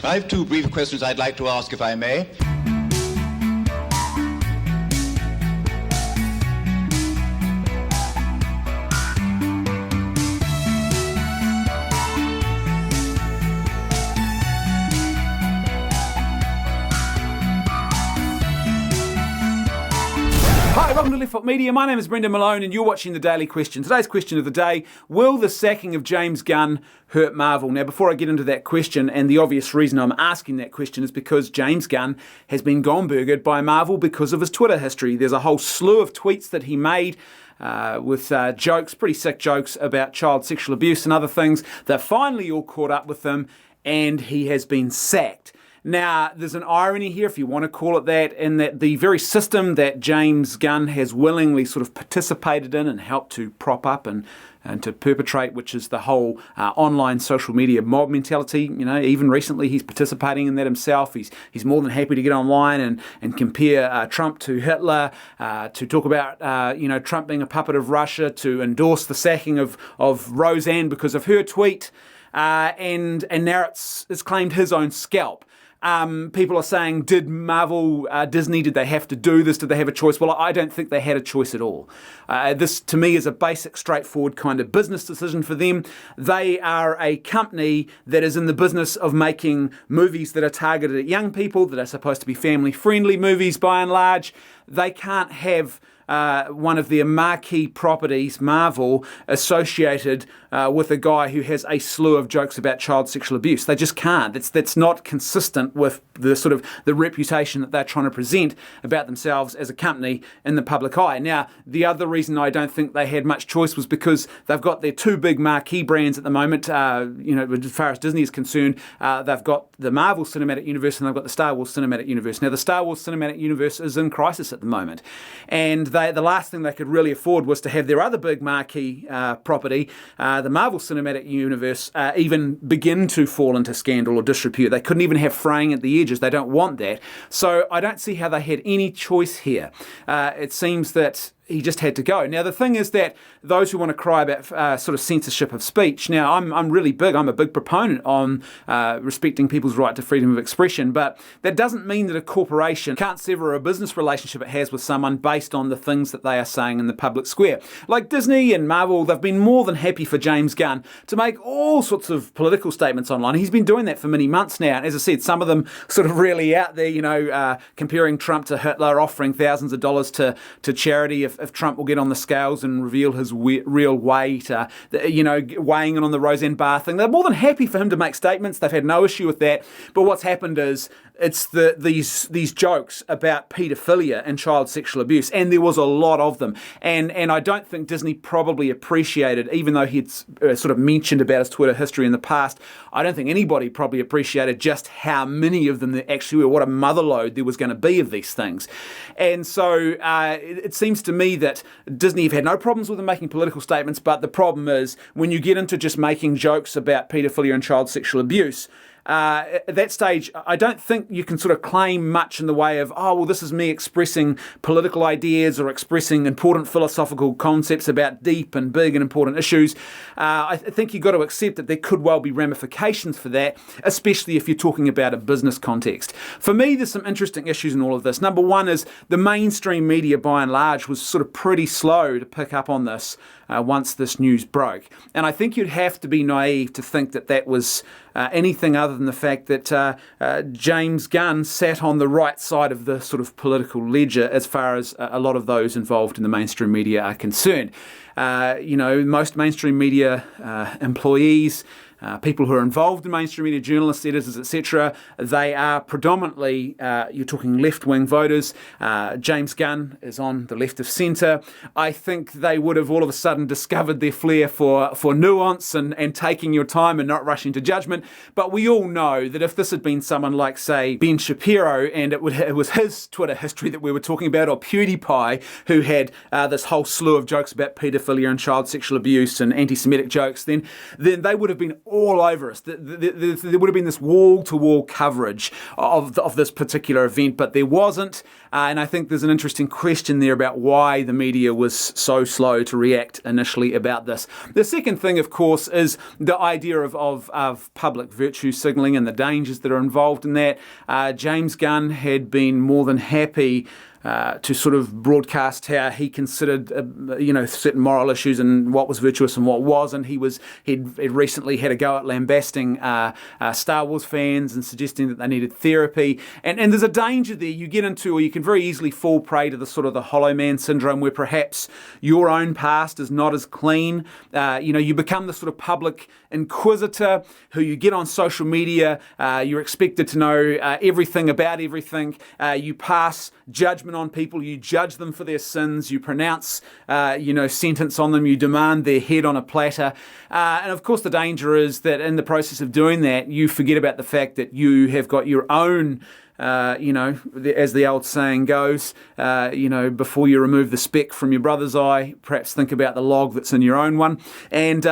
I have two brief questions I'd like to ask, if I may. Hi, welcome to Left Foot Media. My name is Brendan Malone and you're watching The Daily Question. Today's question of the day: will the sacking of James Gunn hurt Marvel? Now, before I get into that question, and the obvious reason I'm asking that question is because James Gunn has been gone-burgered by Marvel because of his Twitter history. There's a whole slew of tweets that he made with jokes, pretty sick jokes about child sexual abuse and other things. They're finally all caught up with him and he has been sacked. Now, there's an irony here, if you want to call it that, in that the very system that James Gunn has willingly sort of participated in and helped to prop up and to perpetrate, which is the whole online social media mob mentality. You know, even recently he's participating in that himself. He's more than happy to get online and compare Trump to Hitler, to talk about Trump being a puppet of Russia, to endorse the sacking of Roseanne because of her tweet, and now it's claimed his own scalp. People are saying, did Marvel, Disney, did they have to do this? Did they have a choice? Well, I don't think they had a choice at all. This, to me, is a basic, straightforward kind of business decision for them. They are a company that is in the business of making movies that are targeted at young people, that are supposed to be family-friendly movies by and large. They can't have one of their marquee properties, Marvel, associated with a guy who has a slew of jokes about child sexual abuse. They just can't. That's not consistent with the sort of the reputation that they're trying to present about themselves as a company in the public eye. Now, the other reason I don't think they had much choice was because they've got their two big marquee brands at the moment. As far as Disney is concerned, they've got the Marvel Cinematic Universe and they've got the Star Wars Cinematic Universe. Now, the Star Wars Cinematic Universe is in crisis at the moment, and the last thing they could really afford was to have their other big marquee property, the Marvel Cinematic Universe, even begin to fall into scandal or disrepute. They couldn't even have fraying at the edges. They don't want that. So I don't see how they had any choice here. It seems that he just had to go. Now, the thing is that those who want to cry about sort of censorship of speech, now, I'm really big. I'm a big proponent on respecting people's right to freedom of expression, but that doesn't mean that a corporation can't sever a business relationship it has with someone based on the things that they are saying in the public square. Like Disney and Marvel, they've been more than happy for James Gunn to make all sorts of political statements online. He's been doing that for many months now, and as I said, some of them sort of really out there, comparing Trump to Hitler, offering thousands of dollars to charity if Trump will get on the scales and reveal his real weight, weighing in on the Roseanne Barr thing. They're more than happy for him to make statements. They've had no issue with that. But what's happened is it's these jokes about paedophilia and child sexual abuse, and there was a lot of them. And I don't think Disney probably appreciated, even though he'd sort of mentioned about his Twitter history in the past, I don't think anybody probably appreciated just how many of them there actually were, what a motherload there was going to be of these things. And so it seems to me that Disney have had no problems with them making political statements, but the problem is when you get into just making jokes about paedophilia and child sexual abuse, at that stage, I don't think you can sort of claim much in the way of, this is me expressing political ideas or expressing important philosophical concepts about deep and big and important issues. I think you've got to accept that there could well be ramifications for that, especially if you're talking about a business context. For me, there's some interesting issues in all of this. Number one is the mainstream media, by and large, was sort of pretty slow to pick up on this once this news broke. And I think you'd have to be naive to think that that was anything other than the fact that James Gunn sat on the right side of the sort of political ledger as far as a lot of those involved in the mainstream media are concerned. Most mainstream media employees, people who are involved in mainstream media, journalists, editors, etc., they are predominantly, you're talking left-wing voters. James Gunn is on the left of centre. I think they would have all of a sudden discovered their flair for nuance and taking your time and not rushing to judgment. But we all know that if this had been someone like, say, Ben Shapiro, and it was his Twitter history that we were talking about, or PewDiePie, who had this whole slew of jokes about paedophilia and child sexual abuse and anti-Semitic jokes, then they would have been all over us. There would have been this wall-to-wall coverage of this particular event, but there wasn't. And I think there's an interesting question there about why the media was so slow to react initially about this. The second thing, of course, is the idea of public virtue signalling and the dangers that are involved in that. James Gunn had been more than happy to sort of broadcast how he considered, certain moral issues and what was virtuous and what wasn't. He'd recently had a go at lambasting Star Wars fans and suggesting that they needed therapy. And there's a danger there you get into, or you can very easily fall prey to the sort of the hollow man syndrome, where perhaps your own past is not as clean. You become the sort of public inquisitor who you get on social media. You're expected to know everything about everything. You pass judgment on people, you judge them for their sins, you pronounce, sentence on them, you demand their head on a platter. And of course the danger is that in the process of doing that, you forget about the fact that you have got your own as the old saying goes, before you remove the speck from your brother's eye, perhaps think about the log that's in your own one. And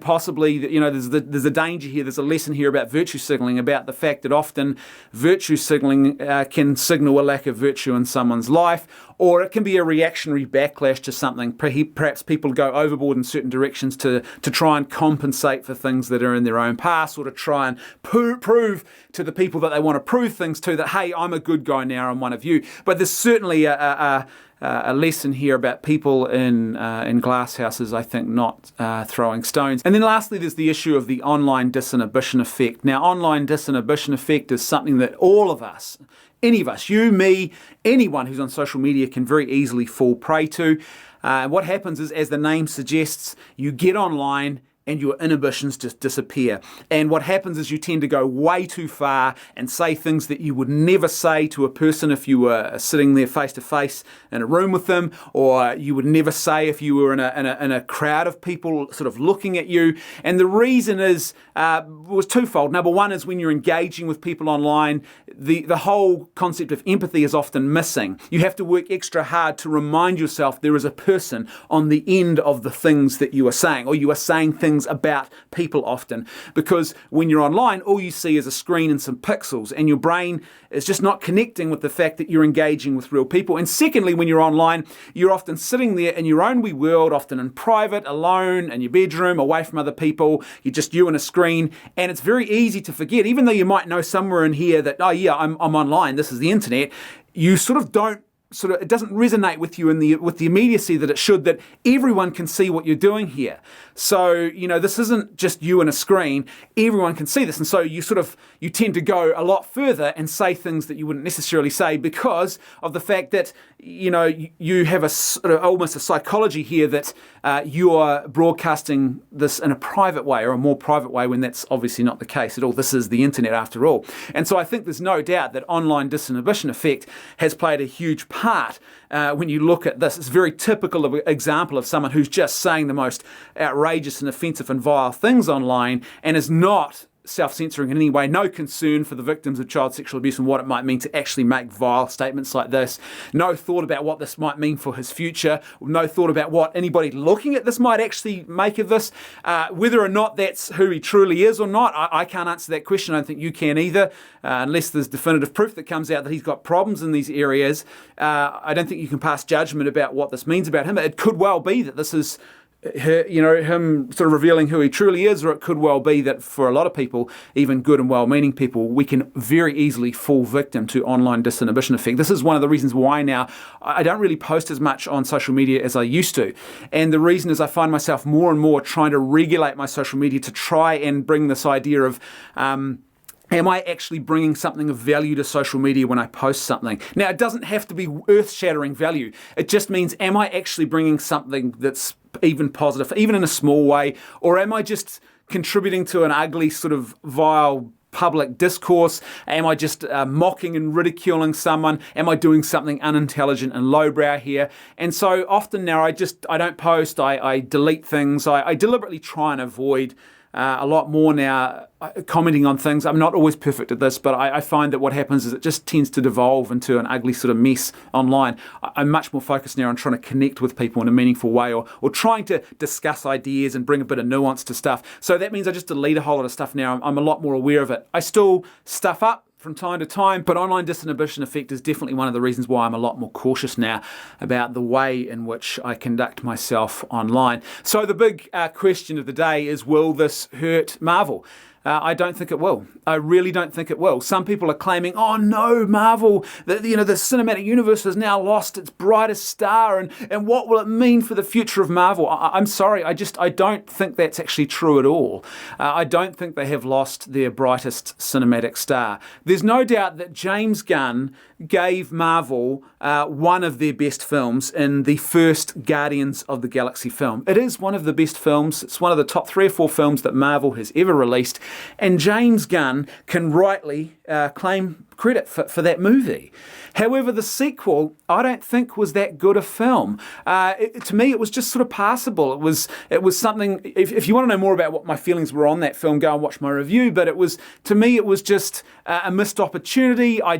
possibly, there's a danger here, there's a lesson here about virtue signalling, about the fact that often virtue signalling can signal a lack of virtue in someone's life, or it can be a reactionary backlash to something. Perhaps people go overboard in certain directions to try and compensate for things that are in their own past, or to try and prove to the people that they want to prove things to that, hey, I'm a good guy now, I'm one of you. But there's certainly a lesson here about people in glass houses, I think, not throwing stones. And then lastly, there's the issue of the online disinhibition effect. Now, online disinhibition effect is something that all of us, any of us, you, me, anyone who's on social media can very easily fall prey to. What happens is, as the name suggests, you get online and your inhibitions just disappear. And what happens is you tend to go way too far and say things that you would never say to a person if you were sitting there face to face in a room with them, or you would never say if you were in a crowd of people sort of looking at you. And the reason was twofold. Number one is when you're engaging with people online, the whole concept of empathy is often missing. You have to work extra hard to remind yourself there is a person on the end of the things that you are saying, or you are saying things about people often, because when you're online, all you see is a screen and some pixels, and your brain is just not connecting with the fact that you're engaging with real people. And secondly, when you're online, you're often sitting there in your own wee world, often in private, alone, in your bedroom, away from other people. You're just you and a screen, and it's very easy to forget, even though you might know somewhere in here that, oh yeah, I'm online, this is the internet, you sort of don't it doesn't resonate with you with the immediacy that it should, that everyone can see what you're doing here. So, this isn't just you and a screen, everyone can see this. And so you tend to go a lot further and say things that you wouldn't necessarily say, because of the fact that, you have a sort of almost a psychology here that you are broadcasting this in a private way, or a more private way, when that's obviously not the case at all. This is the internet after all. And so I think there's no doubt that online disinhibition effect has played a huge part when you look at this. It's very typical of an example of someone who's just saying the most outrageous and offensive and vile things online, and is not self-censoring in any way, no concern for the victims of child sexual abuse and what it might mean to actually make vile statements like this, no thought about what this might mean for his future, no thought about what anybody looking at this might actually make of this, whether or not that's who he truly is or not. I can't answer that question. I don't think you can either, unless there's definitive proof that comes out that he's got problems in these areas. I don't think you can pass judgment about what this means about him. It could well be that this is him sort of revealing who he truly is, or it could well be that for a lot of people, even good and well-meaning people, we can very easily fall victim to online disinhibition effect. This is one of the reasons why now I don't really post as much on social media as I used to. And the reason is I find myself more and more trying to regulate my social media to try and bring this idea of am I actually bringing something of value to social media when I post something? Now, it doesn't have to be earth-shattering value. It just means, am I actually bringing something that's even positive, even in a small way? Or am I just contributing to an ugly sort of vile public discourse? Am I just mocking and ridiculing someone? Am I doing something unintelligent and lowbrow here? And so often now I don't post, I delete things. I deliberately try and avoid a lot more now, commenting on things. I'm not always perfect at this, but I find that what happens is it just tends to devolve into an ugly sort of mess online. I'm much more focused now on trying to connect with people in a meaningful way, or trying to discuss ideas and bring a bit of nuance to stuff. So that means I just delete a whole lot of stuff now. I'm a lot more aware of it. I still stuff up from time to time, but online disinhibition effect is definitely one of the reasons why I'm a lot more cautious now about the way in which I conduct myself online. So the big question of the day is, will this hurt Marvel? I don't think it will. I really don't think it will. Some people are claiming, oh no, Marvel, the cinematic universe has now lost its brightest star, and what will it mean for the future of Marvel? I'm sorry, I don't think that's actually true at all. I don't think they have lost their brightest cinematic star. There's no doubt that James Gunn gave Marvel one of their best films in the first Guardians of the Galaxy film. It is one of the best films. It's one of the top 3 or 4 films that Marvel has ever released. And James Gunn can rightly claim credit for that movie. However, the sequel, I don't think was that good a film. To me, it was just sort of passable. It was something, if you want to know more about what my feelings were on that film, go and watch my review, but to me, it was just a missed opportunity. I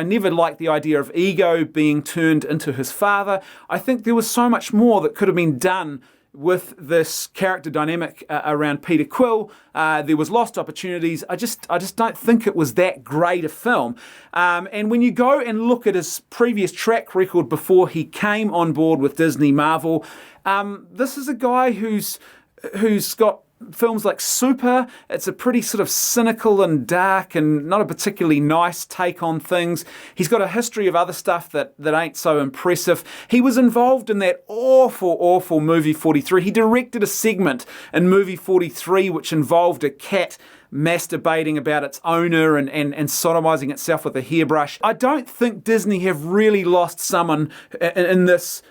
never liked the idea of Ego being turned into his father. I think there was so much more that could have been done with this character dynamic around Peter Quill. There was lost opportunities. I just don't think it was that great a film. And when you go and look at his previous track record before he came on board with Disney Marvel, this is a guy who's got films like Super. It's a pretty sort of cynical and dark and not a particularly nice take on things. He's got a history of other stuff that ain't so impressive. He was involved in that awful movie 43. He directed a segment in movie 43 which involved a cat masturbating about its owner and sodomizing itself with a hairbrush. I don't think Disney have really lost someone in this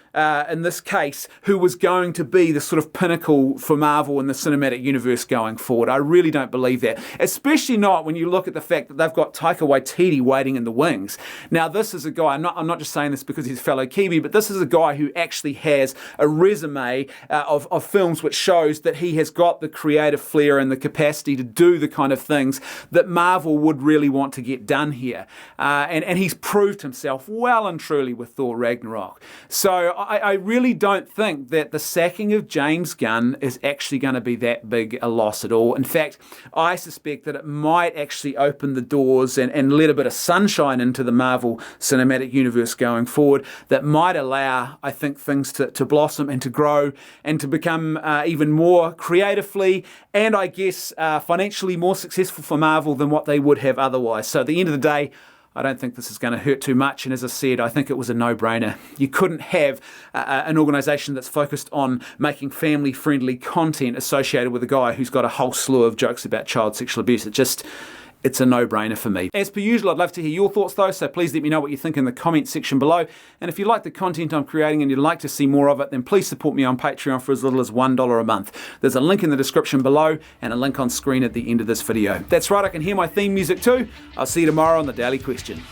case who was going to be the sort of pinnacle for Marvel and the cinematic universe going forward. I really don't believe that, especially not when you look at the fact that they've got Taika Waititi waiting in the wings. Now, this is a guy, I'm not just saying this because he's a fellow Kiwi, but this is a guy who actually has a resume of films which shows that he has got the creative flair and the capacity to do the kind of things that Marvel would really want to get done here. And he's proved himself well and truly with Thor Ragnarok. So I really don't think that the sacking of James Gunn is actually going to be that big a loss at all. In fact, I suspect that it might actually open the doors and let a bit of sunshine into the Marvel Cinematic Universe going forward that might allow, I think, things to blossom and to grow and to become even more creatively and, I guess, financially more successful for Marvel than what they would have otherwise. So at the end of the day, I don't think this is going to hurt too much. And as I said, I think it was a no-brainer. You couldn't have an organisation that's focused on making family-friendly content associated with a guy who's got a whole slew of jokes about child sexual abuse. It's a no-brainer for me. As per usual, I'd love to hear your thoughts though, so please let me know what you think in the comments section below. And if you like the content I'm creating and you'd like to see more of it, then please support me on Patreon for as little as $1 a month. There's a link in the description below and a link on screen at the end of this video. That's right, I can hear my theme music too. I'll see you tomorrow on The Daily Question.